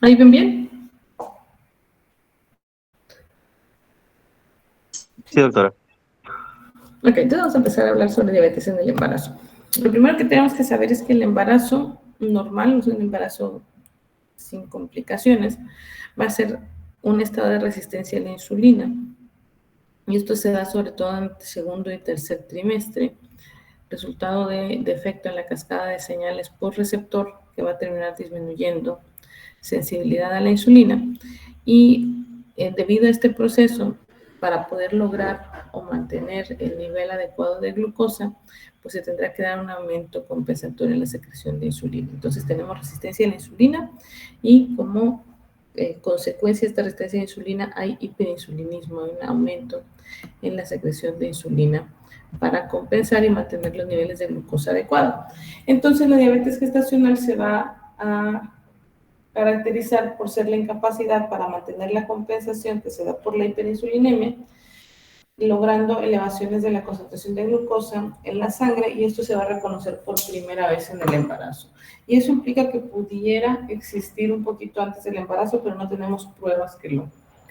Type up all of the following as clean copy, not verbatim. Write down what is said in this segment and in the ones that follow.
¿Ahí ven bien? Sí, doctora. Ok, entonces vamos a empezar a hablar sobre diabetes en el embarazo. Lo primero que tenemos que saber es que el embarazo normal, o sea, un embarazo sin complicaciones, va a ser un estado de resistencia a la insulina. Y esto se da sobre todo en el segundo y tercer trimestre, resultado de defecto en la cascada de señales por receptor que va a terminar disminuyendo sensibilidad a la insulina. Y debido a este proceso, para poder lograr o mantener el nivel adecuado de glucosa, pues se tendrá que dar un aumento compensatorio en la secreción de insulina. Entonces tenemos resistencia a la insulina y como consecuencia de esta resistencia a la insulina hay hiperinsulinismo, hay un aumento en la secreción de insulina para compensar y mantener los niveles de glucosa adecuados. Entonces la diabetes gestacional se va a caracterizar por ser la incapacidad para mantener la compensación que se da por la hiperinsulinemia, logrando elevaciones de la concentración de glucosa en la sangre, y esto se va a reconocer por primera vez en el embarazo. Y eso implica que pudiera existir un poquito antes del embarazo, pero no tenemos pruebas que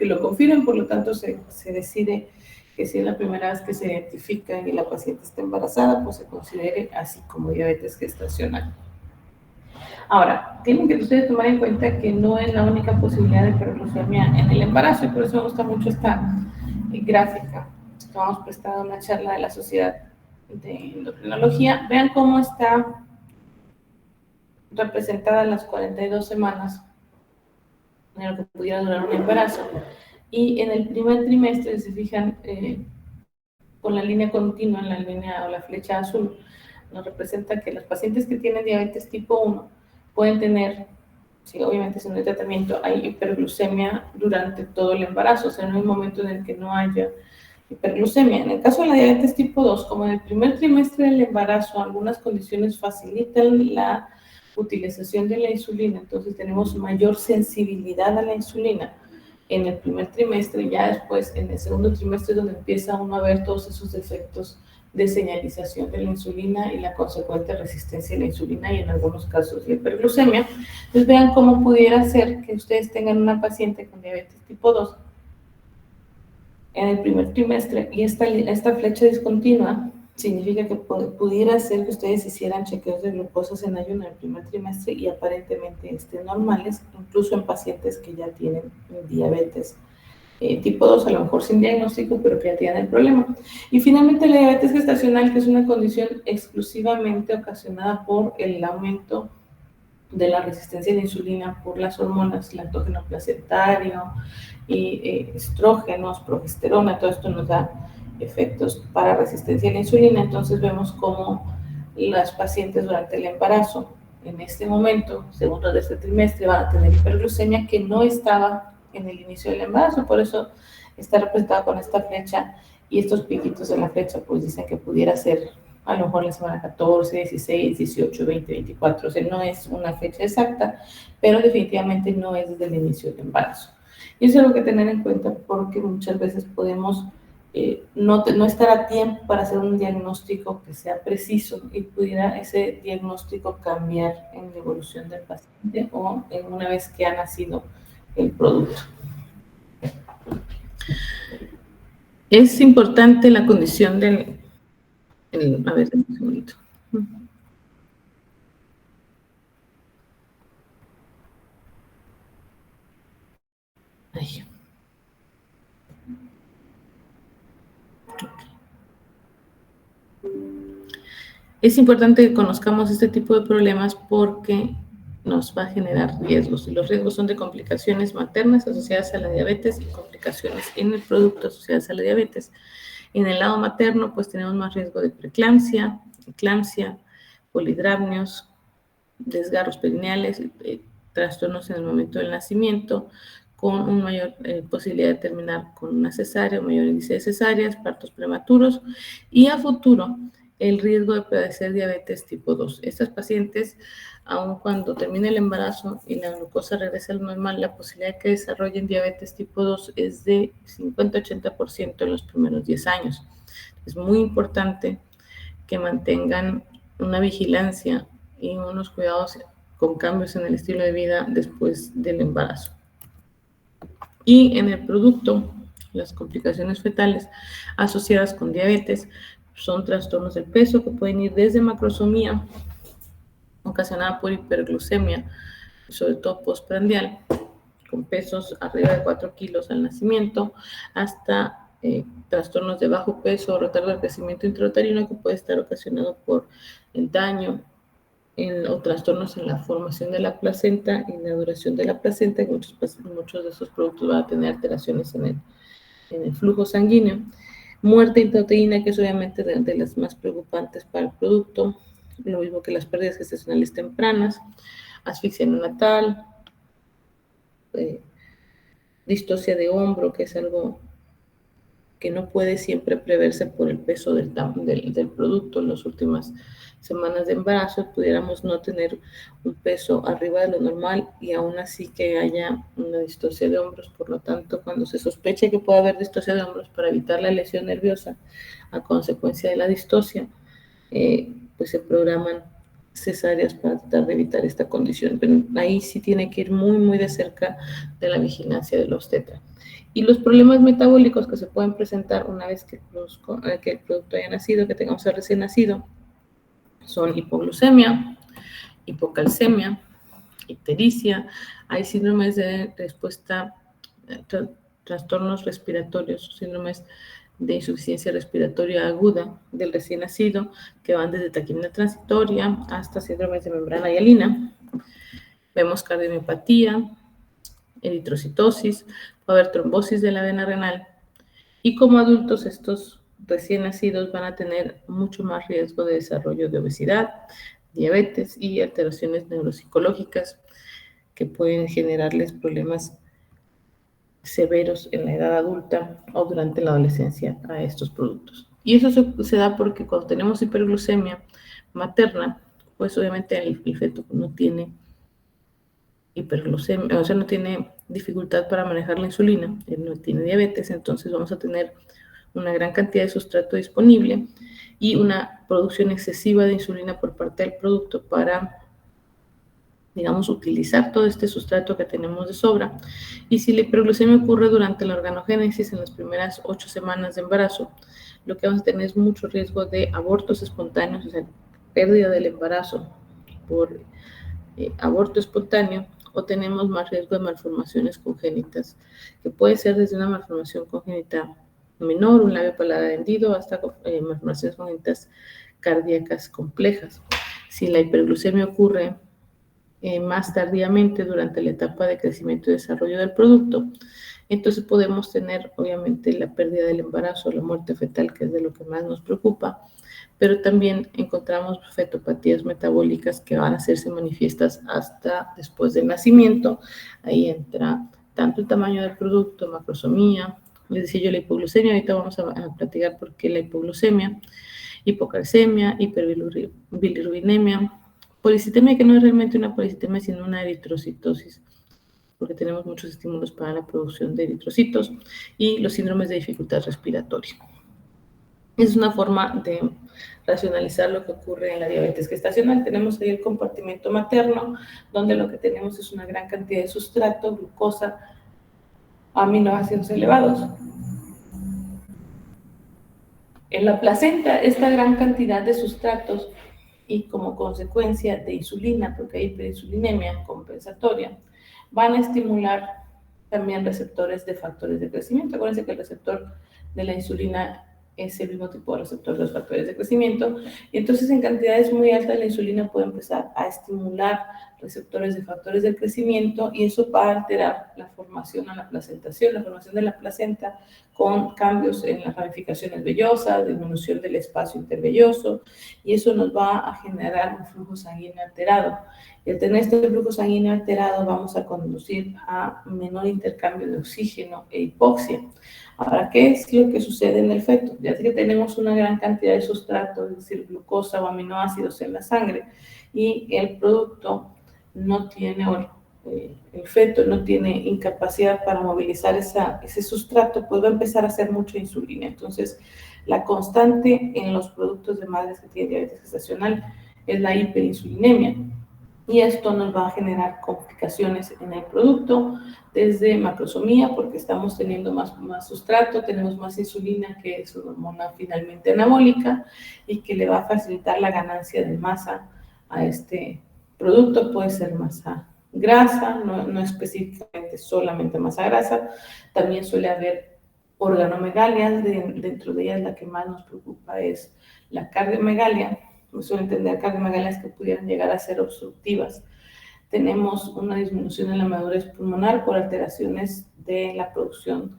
lo confirmen, por lo tanto se decide que si es la primera vez que se identifica y la paciente está embarazada, pues se considere así como diabetes gestacional. Ahora, tienen que ustedes tomar en cuenta que no es la única posibilidad de hiperglucemia en el embarazo, y por eso me gusta mucho esta gráfica. Tomamos prestado una charla de la Sociedad de Endocrinología. Vean cómo está representada las 42 semanas en lo que pudiera durar un embarazo. Y en el primer trimestre, si se fijan, con la línea continua, en la línea o la flecha azul, nos representa que los pacientes que tienen diabetes tipo 1 pueden tener, sí, obviamente sin el tratamiento, hay hiperglucemia durante todo el embarazo, o sea, no hay momento en el que no haya hiperglucemia. En el caso de la diabetes tipo 2, como en el primer trimestre del embarazo, algunas condiciones facilitan la utilización de la insulina, entonces tenemos mayor sensibilidad a la insulina en el primer trimestre, ya después en el segundo trimestre donde empieza uno a ver todos esos efectos de señalización de la insulina y la consecuente resistencia a la insulina y en algunos casos de hiperglucemia. Entonces vean cómo pudiera ser que ustedes tengan una paciente con diabetes tipo 2 en el primer trimestre y esta flecha discontinua significa que pudiera ser que ustedes hicieran chequeos de glucosas en ayuno en el primer trimestre y aparentemente estén normales, incluso en pacientes que ya tienen diabetes tipo 2, a lo mejor sin diagnóstico, pero que ya tienen el problema. Y finalmente la diabetes gestacional, que es una condición exclusivamente ocasionada por el aumento de la resistencia a la insulina por las hormonas lactógeno placentario y estrógenos, progesterona, todo esto nos da efectos para resistencia a la insulina. Entonces vemos cómo las pacientes durante el embarazo, en este momento, segundo de este trimestre, van a tener hiperglucemia que no estaba en el inicio del embarazo, por eso está representada con esta flecha, y estos piquitos de la flecha pues dicen que pudiera ser a lo mejor la semana 14, 16, 18, 20, 24, o sea, no es una fecha exacta, pero definitivamente no es desde el inicio del embarazo. Y eso es algo que tener en cuenta porque muchas veces podemos no estar a tiempo para hacer un diagnóstico que sea preciso y pudiera ese diagnóstico cambiar en la evolución del paciente o en una vez que ha nacido el producto. Es importante la condición del... a ver, un segundito. Ay. Es importante que conozcamos este tipo de problemas porque nos va a generar riesgos, y los riesgos son de complicaciones maternas asociadas a la diabetes y complicaciones en el producto asociadas a la diabetes. En el lado materno, pues tenemos más riesgo de preeclampsia, eclampsia, polidrapnios, desgarros perineales, trastornos en el momento del nacimiento, con una mayor posibilidad de terminar con una cesárea, un mayor índice de cesáreas, partos prematuros, y a futuro el riesgo de padecer diabetes tipo 2. Estas pacientes, aun cuando termine el embarazo y la glucosa regrese al normal, la posibilidad de que desarrollen diabetes tipo 2 es de 50-80% en los primeros 10 años. Es muy importante que mantengan una vigilancia y unos cuidados con cambios en el estilo de vida después del embarazo. Y en el producto, las complicaciones fetales asociadas con diabetes son trastornos del peso que pueden ir desde macrosomía, ocasionada por hiperglucemia, sobre todo postprandial, con pesos arriba de 4 kilos al nacimiento, hasta trastornos de bajo peso o retardo del crecimiento intrauterino que puede estar ocasionado por el daño o trastornos en la formación de la placenta y la duración de la placenta. Muchos de estos productos van a tener alteraciones en el flujo sanguíneo. Muerte intrauterina, que es obviamente de las más preocupantes para el producto, lo mismo que las pérdidas gestacionales tempranas, asfixia neonatal, distocia de hombro, que es algo que no puede siempre preverse por el peso del producto. En las últimas semanas de embarazo pudiéramos no tener un peso arriba de lo normal y aún así que haya una distocia de hombros. Por lo tanto, cuando se sospecha que puede haber distocia de hombros, para evitar la lesión nerviosa a consecuencia de la distocia, pues se programan cesáreas para tratar de evitar esta condición. Pero ahí sí tiene que ir muy, muy de cerca de la vigilancia del obstetra. Y los problemas metabólicos que se pueden presentar una vez que el producto haya nacido, que tengamos el recién nacido, son hipoglucemia, hipocalcemia, ictericia, hay síndromes de respuesta, trastornos respiratorios, síndromes de insuficiencia respiratoria aguda del recién nacido, que van desde taquimia transitoria hasta síndromes de membrana hialina. Vemos cardiomiopatía, eritrocitosis, puede haber trombosis de la vena renal. Y como adultos, estos recién nacidos van a tener mucho más riesgo de desarrollo de obesidad, diabetes y alteraciones neuropsicológicas que pueden generarles problemas severos en la edad adulta o durante la adolescencia a estos productos. Y eso se da porque cuando tenemos hiperglucemia materna, pues obviamente el feto no tiene hiperglucemia, o sea, no tiene dificultad para manejar la insulina, él no tiene diabetes, entonces vamos a tener una gran cantidad de sustrato disponible y una producción excesiva de insulina por parte del producto para, digamos, utilizar todo este sustrato que tenemos de sobra. Y si la hiperglucemia ocurre durante la organogénesis en las primeras 8 semanas de embarazo, lo que vamos a tener es mucho riesgo de abortos espontáneos, o sea, pérdida del embarazo por aborto espontáneo, o tenemos más riesgo de malformaciones congénitas, que puede ser desde una malformación congénita menor, un labio paladar hendido, hasta malformaciones congénitas cardíacas complejas. Si la hiperglucemia ocurre más tardíamente durante la etapa de crecimiento y desarrollo del producto, entonces podemos tener obviamente la pérdida del embarazo, la muerte fetal, que es de lo que más nos preocupa, pero también encontramos fetopatías metabólicas que van a hacerse manifiestas hasta después del nacimiento. Ahí entra tanto el tamaño del producto, macrosomía, les decía yo la hipoglucemia, ahorita vamos a platicar por qué la hipoglucemia, hipocalcemia, hiperbilirrubinemia, policitemia, que no es realmente una policitemia, sino una eritrocitosis, porque tenemos muchos estímulos para la producción de eritrocitos, y los síndromes de dificultad respiratoria. Es una forma de racionalizar lo que ocurre en la diabetes gestacional. Tenemos ahí el compartimento materno, donde lo que tenemos es una gran cantidad de sustrato, glucosa, aminoácidos elevados. En la placenta, esta gran cantidad de sustratos y como consecuencia de insulina, porque hay hiperinsulinemia compensatoria, van a estimular también receptores de factores de crecimiento. Acuérdense que el receptor de la insulina es el mismo tipo de receptor de los factores de crecimiento, y entonces en cantidades muy altas la insulina puede empezar a estimular receptores de factores de crecimiento, y eso va a alterar la formación a la placentación, la formación de la placenta, con cambios en las ramificaciones vellosas, disminución del espacio intervelloso, y eso nos va a generar un flujo sanguíneo alterado. Y al tener este flujo sanguíneo alterado vamos a conducir a menor intercambio de oxígeno e hipoxia. Ahora, ¿qué es lo que sucede en el feto? Ya que tenemos una gran cantidad de sustratos, es decir, glucosa o aminoácidos en la sangre, y el producto no tiene, el feto no tiene incapacidad para movilizar ese sustrato, pues va a empezar a hacer mucha insulina. Entonces, la constante en los productos de madres que tienen diabetes gestacional es la hiperinsulinemia. y esto nos va a generar complicaciones en el producto, desde macrosomía, porque estamos teniendo más sustrato, tenemos más insulina, que es una hormona finalmente anabólica y que le va a facilitar la ganancia de masa a este producto. Puede ser masa grasa, no específicamente solamente masa grasa, también suele haber organomegalias, dentro de ellas la que más nos preocupa es la cardiomegalia. Suelen tener cardiomegalias que pudieran llegar a ser obstructivas. Tenemos una disminución en la madurez pulmonar por alteraciones de la producción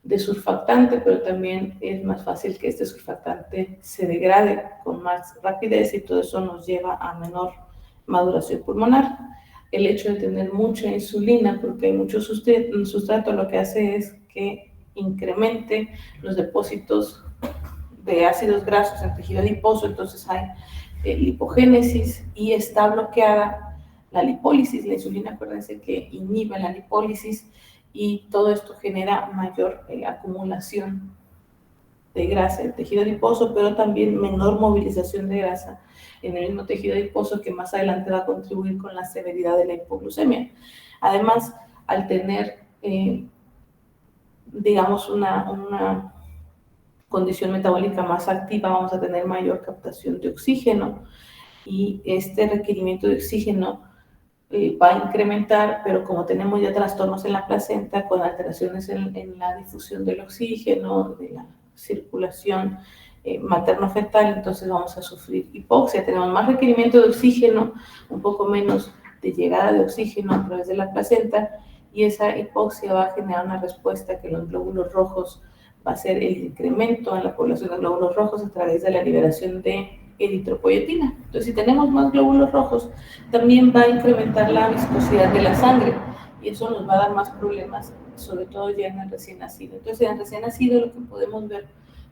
de surfactante, pero también es más fácil que este surfactante se degrade con más rapidez y todo eso nos lleva a menor maduración pulmonar. El hecho de tener mucha insulina, porque hay mucho sustrato, lo que hace es que incremente los depósitos de ácidos grasos en tejido adiposo, entonces hay lipogénesis y está bloqueada la lipólisis. La insulina, acuérdense que inhibe la lipólisis y todo esto genera mayor acumulación de grasa en el tejido adiposo, pero también menor movilización de grasa en el mismo tejido adiposo, que más adelante va a contribuir con la severidad de la hipoglucemia. Además, al tener, digamos, una condición metabólica más activa, vamos a tener mayor captación de oxígeno y este requerimiento de oxígeno va a incrementar, pero como tenemos ya trastornos en la placenta con alteraciones en la difusión del oxígeno, de la circulación materno-fetal, entonces vamos a sufrir hipoxia. Tenemos más requerimiento de oxígeno, un poco menos de llegada de oxígeno a través de la placenta, y esa hipoxia va a generar una respuesta que los glóbulos rojos va a ser el incremento en la población de glóbulos rojos a través de la liberación de eritropoyetina. Entonces, si tenemos más glóbulos rojos, también va a incrementar la viscosidad de la sangre y eso nos va a dar más problemas, sobre todo ya en el recién nacido. Entonces, en el recién nacido lo que podemos ver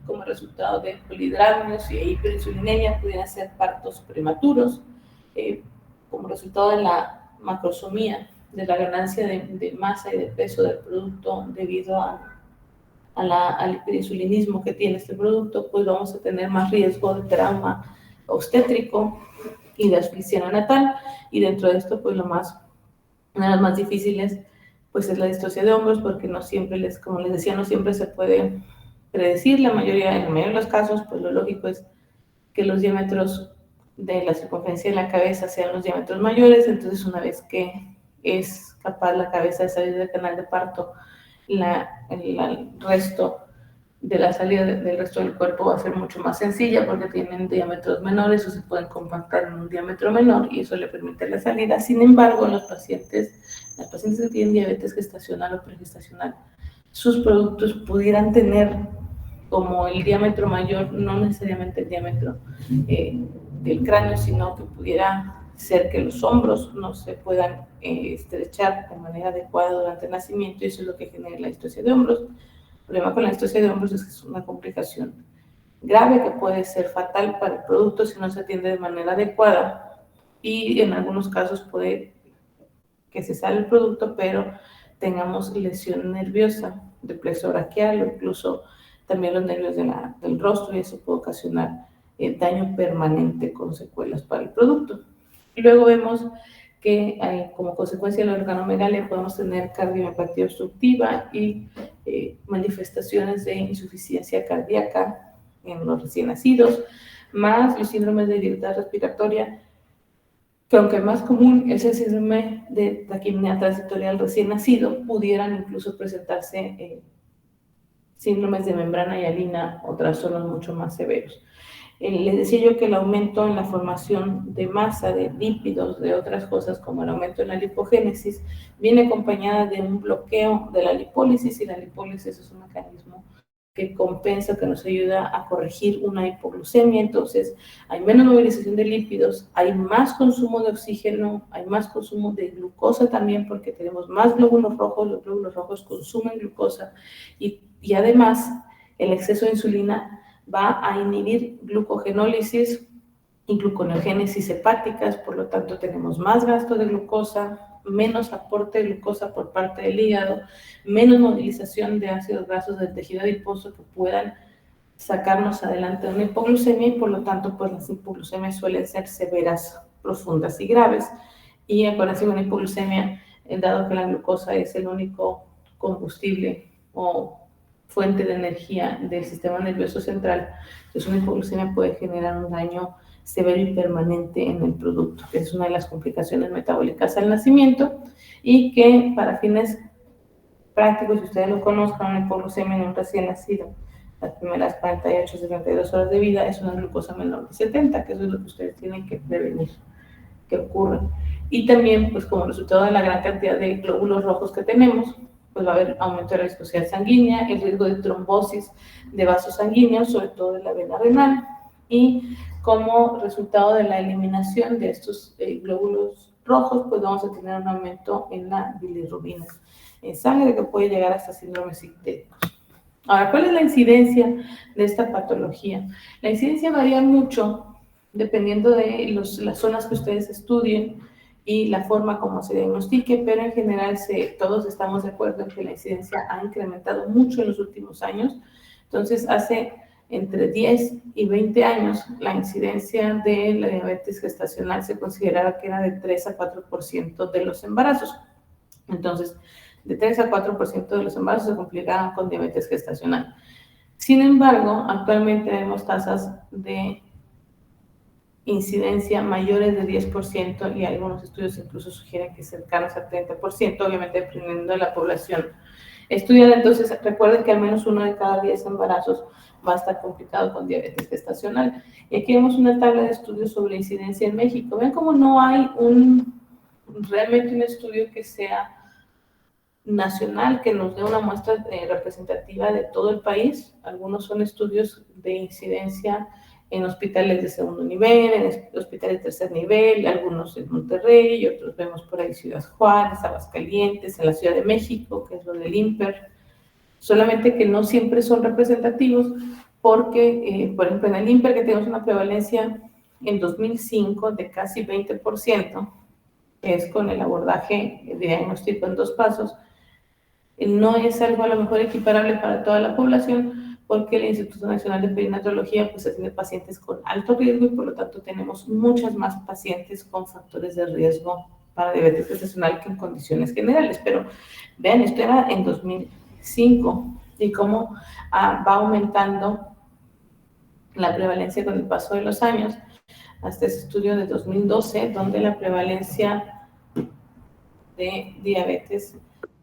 como resultado de polidráminos y hiperinsulinemia pudieran ser partos prematuros, como resultado de la macrosomía, de la ganancia de masa y de peso del producto debido al hiperinsulinismo que tiene este producto, pues vamos a tener más riesgo de trauma obstétrico y de asfixia neonatal. Y dentro de esto, pues una de las más difíciles, pues es la distocia de hombros, porque no siempre, como les decía, no siempre se puede predecir. En la mayoría de los casos, pues lo lógico es que los diámetros de la circunferencia de la cabeza sean los diámetros mayores. Entonces, una vez que es capaz la cabeza de salir del canal de parto, el resto de la salida del resto del cuerpo va a ser mucho más sencilla, porque tienen diámetros menores o se pueden compactar en un diámetro menor y eso le permite la salida. Sin embargo, las pacientes que tienen diabetes gestacional o pregestacional, sus productos pudieran tener como el diámetro mayor, no necesariamente el diámetro del cráneo, sino que pudiera ser que los hombros no se puedan estrechar de manera adecuada durante el nacimiento, y eso es lo que genera la distocia de hombros. El problema con la distocia de hombros es que es una complicación grave que puede ser fatal para el producto si no se atiende de manera adecuada, y en algunos casos puede que se sale el producto, pero tengamos lesión nerviosa del plexo braquial o incluso también los nervios del rostro, y eso puede ocasionar daño permanente con secuelas para el producto. Y luego vemos que como consecuencia de la organomegalia podemos tener cardiomiopatía obstructiva y manifestaciones de insuficiencia cardíaca en los recién nacidos, más los síndromes de debilidad respiratoria, que aunque más común es el síndrome de taquipnea transitorial recién nacido, pudieran incluso presentarse síndromes de membrana hialina o trastornos mucho más severos. Les decía yo que el aumento en la formación de masa, de lípidos, de otras cosas como el aumento en la lipogénesis, viene acompañada de un bloqueo de la lipólisis, y la lipólisis es un mecanismo que compensa, que nos ayuda a corregir una hipoglucemia. Entonces hay menos movilización de lípidos, hay más consumo de oxígeno, hay más consumo de glucosa también, porque tenemos más glóbulos rojos, los glóbulos rojos consumen glucosa, y además el exceso de insulina va a inhibir glucogenólisis y gluconeogénesis hepáticas, por lo tanto tenemos más gasto de glucosa, menos aporte de glucosa por parte del hígado, menos movilización de ácidos grasos del tejido adiposo que puedan sacarnos adelante de una hipoglucemia, y por lo tanto pues las hipoglucemias suelen ser severas, profundas y graves. Y acuérdense que una hipoglucemia, dado que la glucosa es el único combustible o fuente de energía del sistema nervioso central, entonces una hipoglucemia puede generar un daño severo y permanente en el producto, que es una de las complicaciones metabólicas al nacimiento y que para fines prácticos, si ustedes lo conozcan, una hipoglucemia en un recién nacido, las primeras 48 72 horas de vida es una glucosa menor de 70, que eso es lo que ustedes tienen que prevenir que ocurra. Y también, pues como resultado de la gran cantidad de glóbulos rojos que tenemos, pues va a haber aumento de la viscosidad sanguínea, el riesgo de trombosis de vasos sanguíneos, sobre todo de la vena renal, y como resultado de la eliminación de estos glóbulos rojos, pues vamos a tener un aumento en la bilirrubina en sangre que puede llegar hasta síndromes ictéricos. Ahora, ¿cuál es la incidencia de esta patología? La incidencia varía mucho dependiendo de las zonas que ustedes estudien y la forma como se diagnostique, pero en general todos estamos de acuerdo en que la incidencia ha incrementado mucho en los últimos años. Entonces, hace entre 10 y 20 años, la incidencia de la diabetes gestacional se consideraba que era de 3 a 4% de los embarazos. Entonces, de 3 a 4% de los embarazos se complicaban con diabetes gestacional. Sin embargo, actualmente vemos tasas de incidencia mayores de 10% y algunos estudios incluso sugieren que cercanos al 30%, obviamente dependiendo de la población estudiada. Entonces, recuerden que al menos 1 de cada 10 embarazos va a estar complicado con diabetes gestacional. Y aquí vemos una tabla de estudios sobre incidencia en México. Ven cómo no hay realmente un estudio que sea nacional, que nos dé una muestra representativa de todo el país. Algunos son estudios de incidencia en hospitales de segundo nivel, en hospitales de tercer nivel, algunos en Monterrey, y otros vemos por ahí Ciudad Juárez, Aguascalientes, en la Ciudad de México, que es lo del INPER, solamente que no siempre son representativos porque, por ejemplo, en el INPER que tenemos una prevalencia en 2005 de casi 20%, que es con el abordaje de diagnóstico en 2 pasos, no es algo a lo mejor equiparable para toda la población, porque el Instituto Nacional de Perinatología pues atiende pacientes con alto riesgo y por lo tanto tenemos muchas más pacientes con factores de riesgo para diabetes gestacional que en condiciones generales. Pero vean, esto era en 2005 y cómo va aumentando la prevalencia con el paso de los años, hasta ese estudio de 2012, donde la prevalencia de diabetes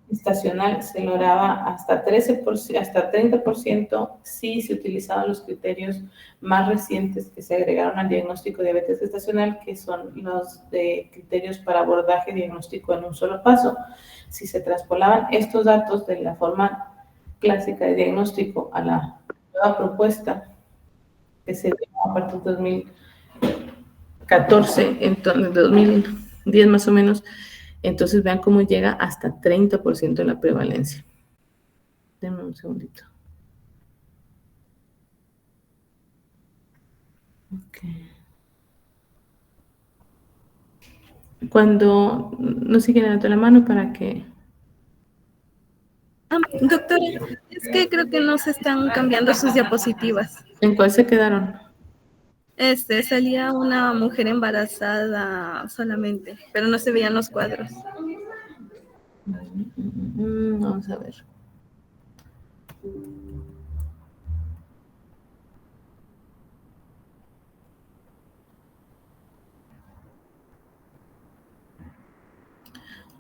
estacional se lograba hasta 13%, hasta 30% si se utilizaban los criterios más recientes que se agregaron al diagnóstico de diabetes gestacional, que son los de criterios para abordaje diagnóstico en un solo paso. Si se traspolaban estos datos de la forma clásica de diagnóstico a la nueva propuesta que se dio a partir de 2014, entonces, de 2010 más o menos, entonces vean cómo llega hasta 30% de la prevalencia. Denme un segundito. Okay. Cuando no siguen levantando la mano para que... Doctora, es que creo que no se están cambiando sus diapositivas. ¿En cuál se quedaron? Salía una mujer embarazada solamente, pero no se veían los cuadros. Vamos a ver.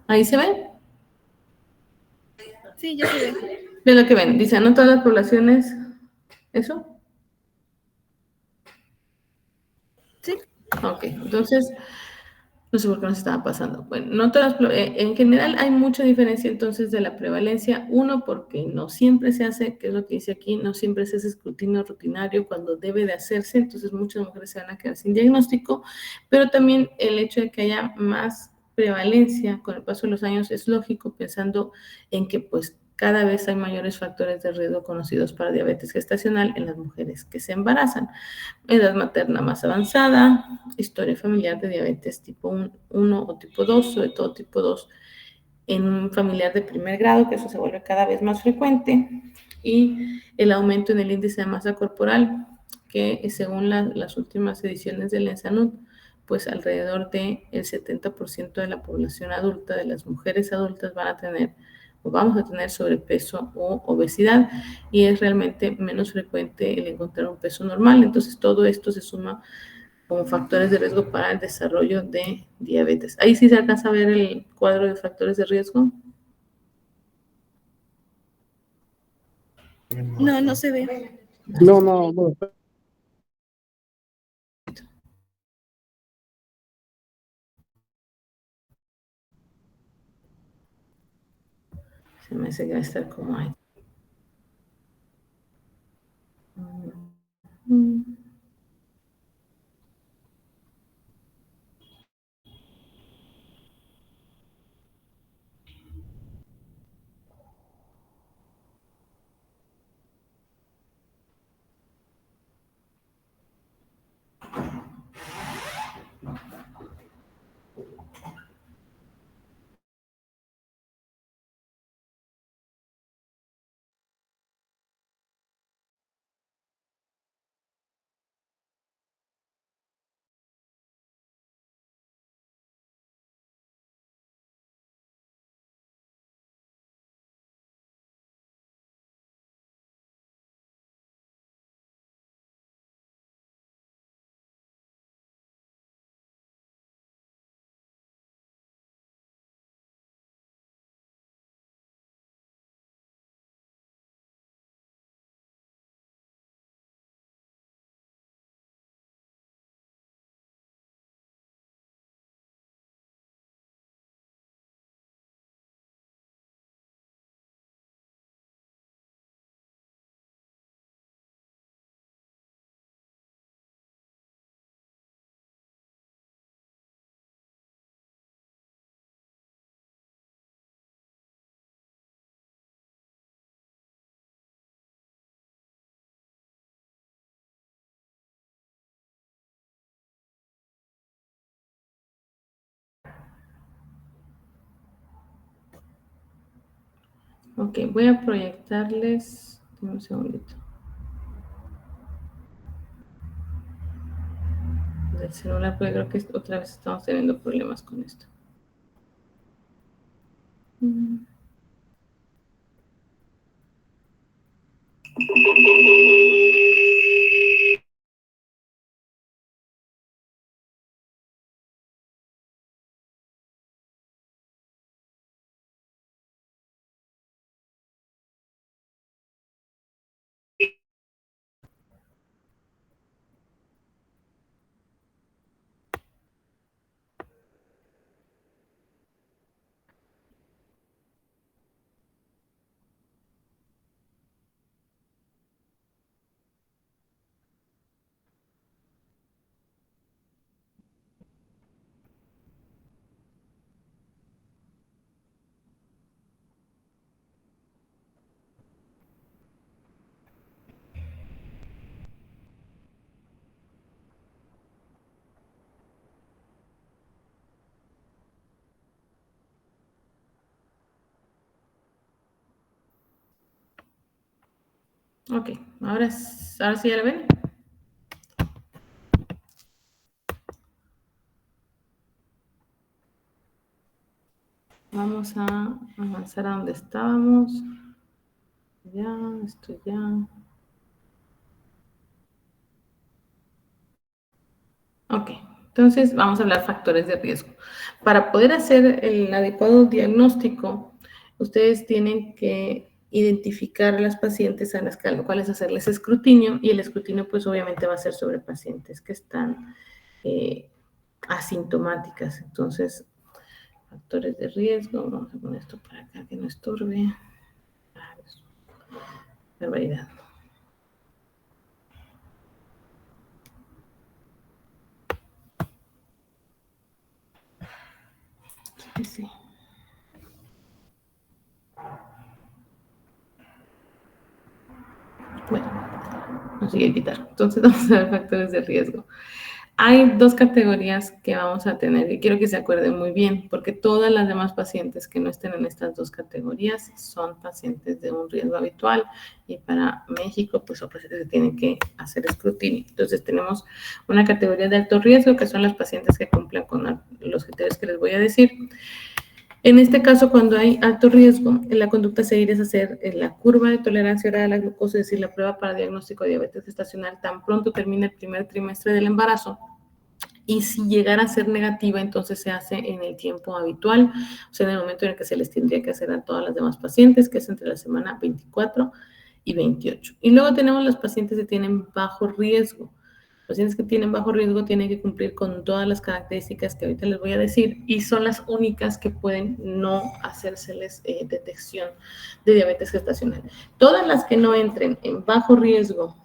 ¿Ahí se ve? Sí, ya se ve. Ven lo que ven. Dice, no todas las poblaciones... ¿Eso? Sí. Ok, entonces... No sé por qué nos estaba pasando. Bueno, no todas, en general hay mucha diferencia entonces de la prevalencia. Uno, porque no siempre se hace, que es lo que dice aquí, no siempre se hace escrutinio rutinario cuando debe de hacerse, entonces muchas mujeres se van a quedar sin diagnóstico, pero también el hecho de que haya más prevalencia con el paso de los años es lógico, pensando en que pues cada vez hay mayores factores de riesgo conocidos para diabetes gestacional en las mujeres que se embarazan. Edad materna más avanzada, historia familiar de diabetes tipo 1 o tipo 2, sobre todo tipo 2 en un familiar de primer grado, que eso se vuelve cada vez más frecuente, y el aumento en el índice de masa corporal, que según las últimas ediciones del ENSANUD, pues alrededor del 70% de la población adulta, de las mujeres adultas, van a tener o vamos a tener sobrepeso o obesidad, y es realmente menos frecuente el encontrar un peso normal. Entonces, todo esto se suma como factores de riesgo para el desarrollo de diabetes. Ahí sí se alcanza a ver el cuadro de factores de riesgo. No, no se ve. No, no, no. Se me hace que va a estar como ahí. Ok, voy a proyectarles. Dame un segundito. Del celular, porque creo que otra vez estamos teniendo problemas con esto. Ok, ahora sí ya lo ven. Vamos a avanzar a donde estábamos. Ya, esto ya. Ok, entonces vamos a hablar factores de riesgo. Para poder hacer el adecuado diagnóstico, ustedes tienen que identificar a las pacientes a las cuales hacerles escrutinio, y el escrutinio pues obviamente va a ser sobre pacientes que están asintomáticas. Entonces, factores de riesgo, vamos a poner esto para acá que no estorbe. Barbaridad. Sí. Bueno, no sigue quitar. Entonces vamos a ver factores de riesgo. Hay dos categorías que vamos a tener y quiero que se acuerden muy bien, porque todas las demás pacientes que no estén en estas dos categorías son pacientes de un riesgo habitual y para México, pues son pacientes que tienen que hacer escrutinio. Entonces tenemos una categoría de alto riesgo, que son los pacientes que cumplen con los criterios que les voy a decir. En este caso, cuando hay alto riesgo, la conducta a seguir es hacer la curva de tolerancia oral a la glucosa, es decir, la prueba para diagnóstico de diabetes gestacional tan pronto termine el primer trimestre del embarazo. Y si llegara a ser negativa, entonces se hace en el tiempo habitual, o sea, en el momento en el que se les tendría que hacer a todas las demás pacientes, que es entre la semana 24 y 28. Y luego tenemos los pacientes que tienen bajo riesgo. Los pacientes que tienen bajo riesgo tienen que cumplir con todas las características que ahorita les voy a decir y son las únicas que pueden no hacérseles detección de diabetes gestacional. Todas las que no entren en bajo riesgo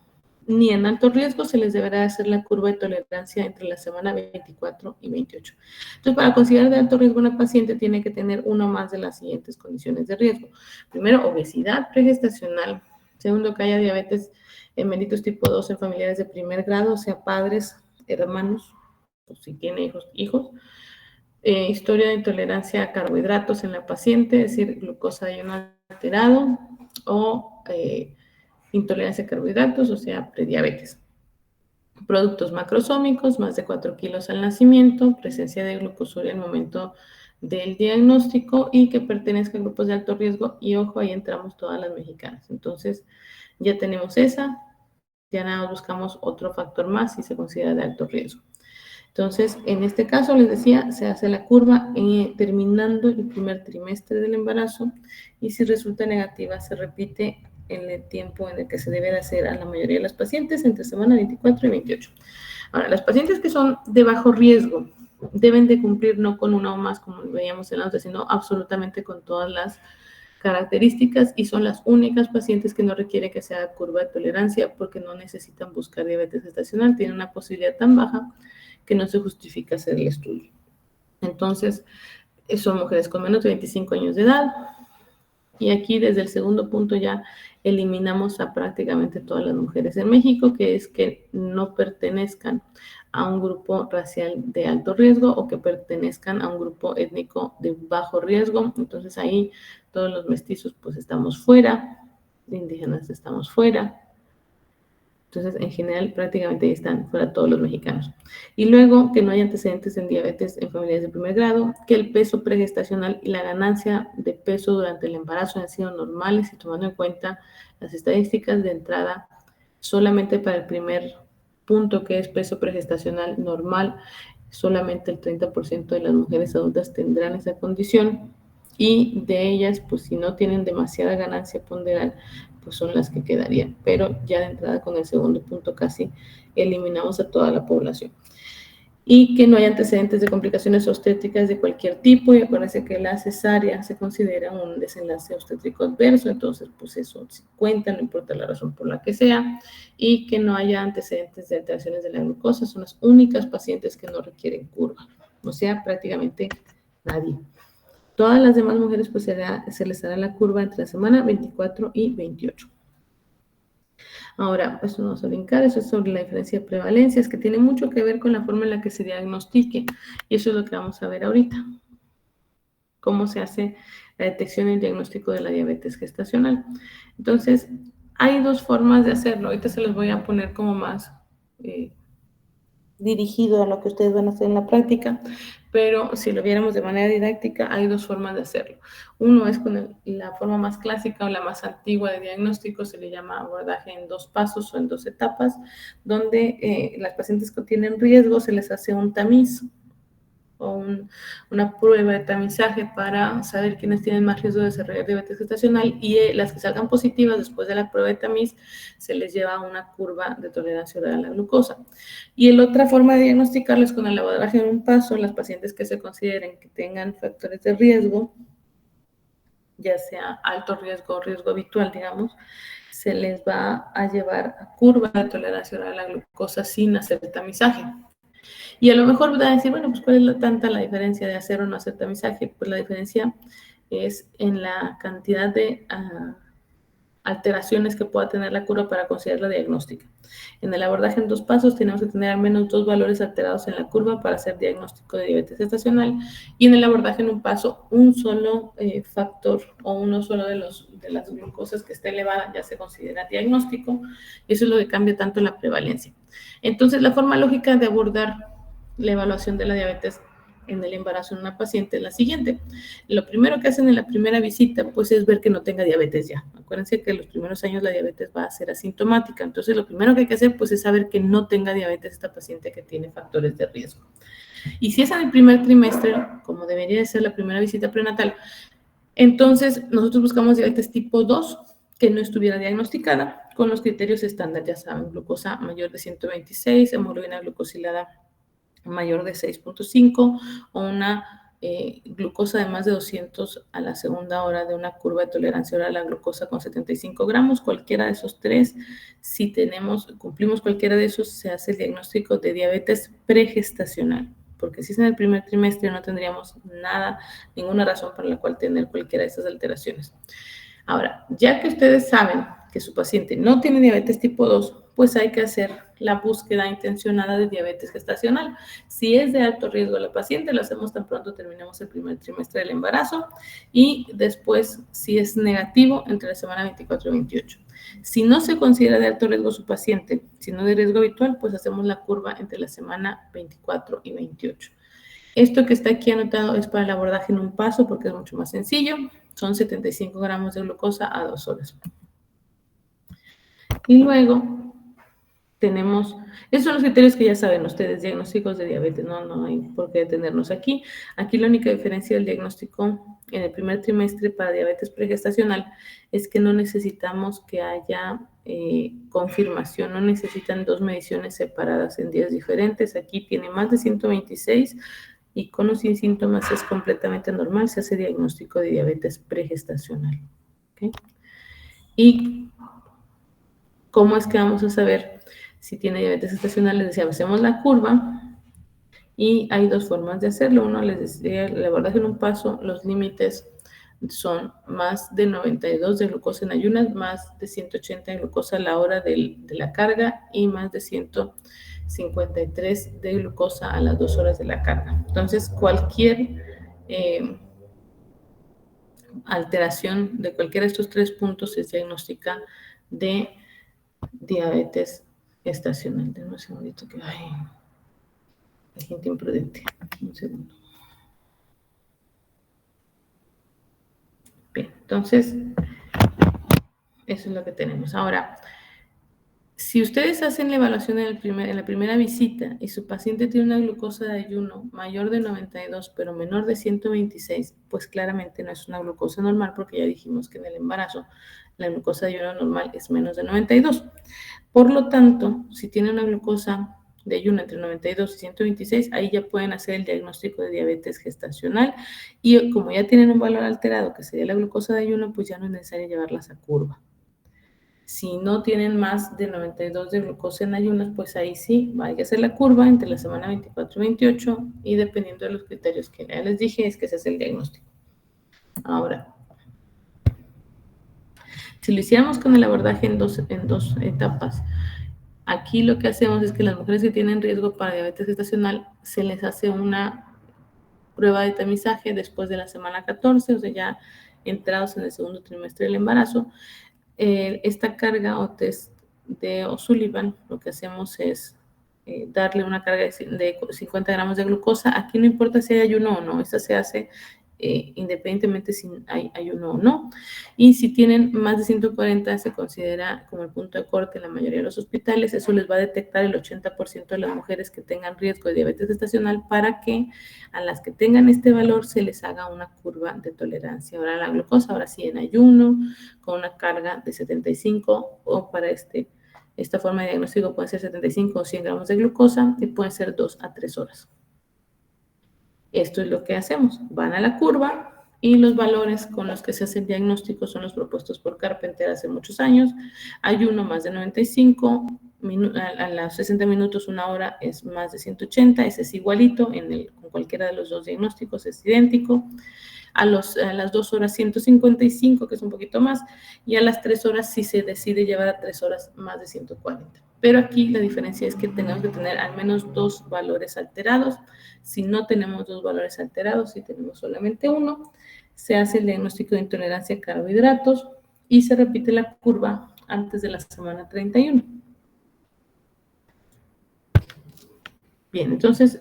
ni en alto riesgo se les deberá hacer la curva de tolerancia entre la semana 24 y 28. Entonces, para considerar de alto riesgo una paciente tiene que tener una o más de las siguientes condiciones de riesgo. Primero, obesidad pregestacional. Segundo, que haya diabetes mellitus tipo 2 en familiares de primer grado, o sea, padres, hermanos, o si tiene hijos. Historia de intolerancia a carbohidratos en la paciente, es decir, glucosa de ayuno alterado o intolerancia a carbohidratos, o sea, prediabetes. Productos macrosómicos, más de 4 kilos al nacimiento, presencia de glucosuria en el momento del diagnóstico y que pertenezca a grupos de alto riesgo. Y ojo, ahí entramos todas las mexicanas. Entonces, ya tenemos esa, ya nada, buscamos otro factor más si se considera de alto riesgo. Entonces, en este caso, les decía, se hace la curva terminando el primer trimestre del embarazo y si resulta negativa, se repite en el tiempo en el que se debe de hacer a la mayoría de las pacientes, entre semana 24 y 28. Ahora, las pacientes que son de bajo riesgo deben de cumplir no con una o más, como veíamos en la otra, sino absolutamente con todas las características y son las únicas pacientes que no requiere que se haga curva de tolerancia porque no necesitan buscar diabetes gestacional, tienen una posibilidad tan baja que no se justifica hacer el estudio. Entonces, son mujeres con menos de 25 años de edad y aquí desde el segundo punto ya eliminamos a prácticamente todas las mujeres en México, que es que no pertenezcan a un grupo racial de alto riesgo o que pertenezcan a un grupo étnico de bajo riesgo. Entonces ahí todos los mestizos pues estamos fuera, de indígenas estamos fuera. Entonces, en general, prácticamente ahí están fuera todos los mexicanos. Y luego, que no hay antecedentes en diabetes en familias de primer grado, que el peso pregestacional y la ganancia de peso durante el embarazo han sido normales y tomando en cuenta las estadísticas de entrada solamente para el primer punto, que es peso pregestacional normal, solamente el 30% de las mujeres adultas tendrán esa condición y de ellas, pues si no tienen demasiada ganancia ponderal, pues son las que quedarían. Pero ya de entrada con el segundo punto casi eliminamos a toda la población. Y que no hay antecedentes de complicaciones obstétricas de cualquier tipo, y acuérdense que la cesárea se considera un desenlace obstétrico adverso, entonces pues eso sí cuenta, no importa la razón por la que sea, y que no haya antecedentes de alteraciones de la glucosa, son las únicas pacientes que no requieren curva, o sea, prácticamente nadie. Todas las demás mujeres pues se les hará la curva entre la semana 24 y 28. Ahora, eso no es brincar, eso es sobre la diferencia de prevalencias, que tiene mucho que ver con la forma en la que se diagnostique. Y eso es lo que vamos a ver ahorita. Cómo se hace la detección y el diagnóstico de la diabetes gestacional. Entonces, hay dos formas de hacerlo. Ahorita se los voy a poner como más dirigido a lo que ustedes van a hacer en la práctica, pero si lo viéramos de manera didáctica, hay dos formas de hacerlo. Uno es con la forma más clásica o la más antigua de diagnóstico, se le llama abordaje en 2 pasos o en 2 etapas, donde las pacientes que tienen riesgo se les hace un tamiz o una prueba de tamizaje para saber quiénes tienen más riesgo de desarrollar diabetes gestacional y las que salgan positivas después de la prueba de tamiz se les lleva a una curva de tolerancia oral a la glucosa. Y la otra forma de diagnosticarlo es con el abordaje en un paso, las pacientes que se consideren que tengan factores de riesgo, ya sea alto riesgo o riesgo habitual, digamos, se les va a llevar a curva de tolerancia oral a la glucosa sin hacer tamizaje. Y a lo mejor van a decir, bueno, pues ¿cuál es tanta la diferencia de hacer o no hacer tamizaje? Pues la diferencia es en la cantidad de alteraciones que pueda tener la curva para considerarla diagnóstica. En el abordaje en 2 pasos tenemos que tener al menos 2 valores alterados en la curva para hacer diagnóstico de diabetes gestacional, y en el abordaje en 1 paso un solo factor o uno solo de las glucosas que esté elevada ya se considera diagnóstico, y eso es lo que cambia tanto la prevalencia. Entonces, la forma lógica de abordar la evaluación de la diabetes en el embarazo en una paciente es la siguiente. Lo primero que hacen en la primera visita, pues, es ver que no tenga diabetes ya. Acuérdense que en los primeros años la diabetes va a ser asintomática. Entonces, lo primero que hay que hacer, pues, es saber que no tenga diabetes esta paciente que tiene factores de riesgo. Y si es en el primer trimestre, como debería de ser la primera visita prenatal, entonces nosotros buscamos diabetes tipo 2 que no estuviera diagnosticada con los criterios estándar, ya saben, glucosa mayor de 126, hemoglobina glucosilada mayor de 6.5 o una glucosa de más de 200 a la segunda hora de una curva de tolerancia oral a la glucosa con 75 gramos. Cualquiera de esos 3, si cumplimos cualquiera de esos, se hace el diagnóstico de diabetes pregestacional, porque si es en el primer trimestre no tendríamos ninguna razón para la cual tener cualquiera de esas alteraciones. Ahora, ya que ustedes saben que su paciente no tiene diabetes tipo 2, pues hay que hacer la búsqueda intencionada de diabetes gestacional. Si es de alto riesgo la paciente, lo hacemos tan pronto terminemos el primer trimestre del embarazo, y después, si es negativo, entre la semana 24 y 28. Si no se considera de alto riesgo su paciente, sino de riesgo habitual, pues hacemos la curva entre la semana 24 y 28. Esto que está aquí anotado es para el abordaje en 1 paso porque es mucho más sencillo. Son 75 gramos de glucosa a 2 horas. Y luego tenemos, esos son los criterios que ya saben ustedes, diagnósticos de diabetes, no hay por qué detenernos aquí. Aquí la única diferencia del diagnóstico en el primer trimestre para diabetes pregestacional es que no necesitamos que haya confirmación, no necesitan 2 mediciones separadas en días diferentes. Aquí tiene más de 126 y con o sin síntomas es completamente normal, se hace diagnóstico de diabetes pregestacional. ¿Okay? ¿Y cómo es que vamos a saber si tiene diabetes gestacional? Les decía, hacemos la curva y hay 2 formas de hacerlo. Uno, les decía, el abordaje en 1 paso, los límites son más de 92 de glucosa en ayunas, más de 180 de glucosa a la hora de la carga y más de 153 de glucosa a las 2 horas de la carga. Entonces, cualquier alteración de cualquiera de estos 3 puntos es diagnóstica de diabetes gestacional. Denme un segundito que hay gente imprudente. Un segundo. Bien, entonces, eso es lo que tenemos. Ahora, si ustedes hacen la evaluación en la primera visita y su paciente tiene una glucosa de ayuno mayor de 92, pero menor de 126, pues claramente no es una glucosa normal, porque ya dijimos que en el embarazo la glucosa de ayuno normal es menos de 92. Por lo tanto, si tiene una glucosa de ayuno entre 92 y 126, ahí ya pueden hacer el diagnóstico de diabetes gestacional, y como ya tienen un valor alterado, que sería la glucosa de ayuno, pues ya no es necesario llevarlas a curva. Si no tienen más de 92 de glucosa en ayunas, pues ahí sí, hay que hacer la curva entre la semana 24 y 28, y dependiendo de los criterios que ya les dije, es que se hace el diagnóstico. Ahora, si lo hiciéramos con el abordaje en dos etapas, aquí lo que hacemos es que las mujeres que tienen riesgo para diabetes gestacional se les hace una prueba de tamizaje después de la semana 14, o sea, ya entrados en el segundo trimestre del embarazo. Esta carga o test de O'Sullivan, lo que hacemos es darle una carga de 50 gramos de glucosa. Aquí no importa si hay ayuno o no, esta se hace independientemente si hay ayuno o no. Y si tienen más de 140, se considera como el punto de corte en la mayoría de los hospitales. Eso les va a detectar el 80% de las mujeres que tengan riesgo de diabetes gestacional, para que a las que tengan este valor se les haga una curva de tolerancia oral a la glucosa, ahora sí en ayuno, con una carga de 75, o para esta forma de diagnóstico pueden ser 75 o 100 gramos de glucosa, y pueden ser 2 a 3 horas. Esto es lo que hacemos. Van a la curva y los valores con los que se hace el diagnóstico son los propuestos por Carpenter hace muchos años. Ayuno más de 95, a las 60 minutos, 1 hora es más de 180, ese es igualito con cualquiera de los 2 diagnósticos, es idéntico. a las 2 horas 155, que es un poquito más, y a las 3 horas si se decide llevar a 3 horas más de 140. Pero aquí la diferencia es que tenemos que tener al menos 2 valores alterados. Si no tenemos 2 valores alterados, si tenemos solamente uno, se hace el diagnóstico de intolerancia a carbohidratos y se repite la curva antes de la semana 31. Bien, entonces,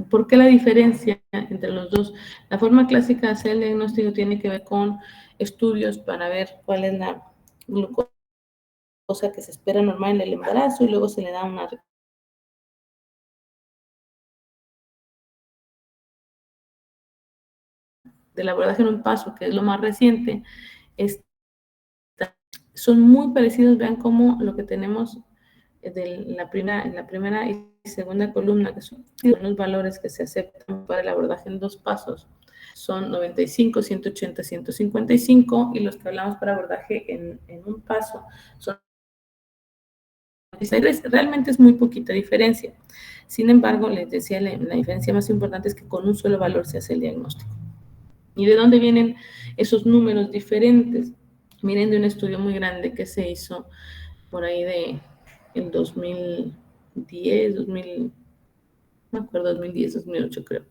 ¿por qué la diferencia entre los dos? La forma clásica de hacer el diagnóstico tiene que ver con estudios para ver cuál es la glucosa que se espera normal en el embarazo y luego se le da una del abordaje en un paso, que es lo más reciente, son muy parecidos. Vean cómo lo que tenemos en la primera y segunda columna, que son los valores que se aceptan para el abordaje en 2 pasos, son 95, 180, 155, y los que hablamos para abordaje en un paso son 93. Realmente es muy poquita diferencia. Sin embargo, les decía, la diferencia más importante es que con un solo valor se hace el diagnóstico. ¿Y de dónde vienen esos números diferentes? Miren, de un estudio muy grande que se hizo por ahí de en 2010, 2000, no me acuerdo, 2010, 2008 creo,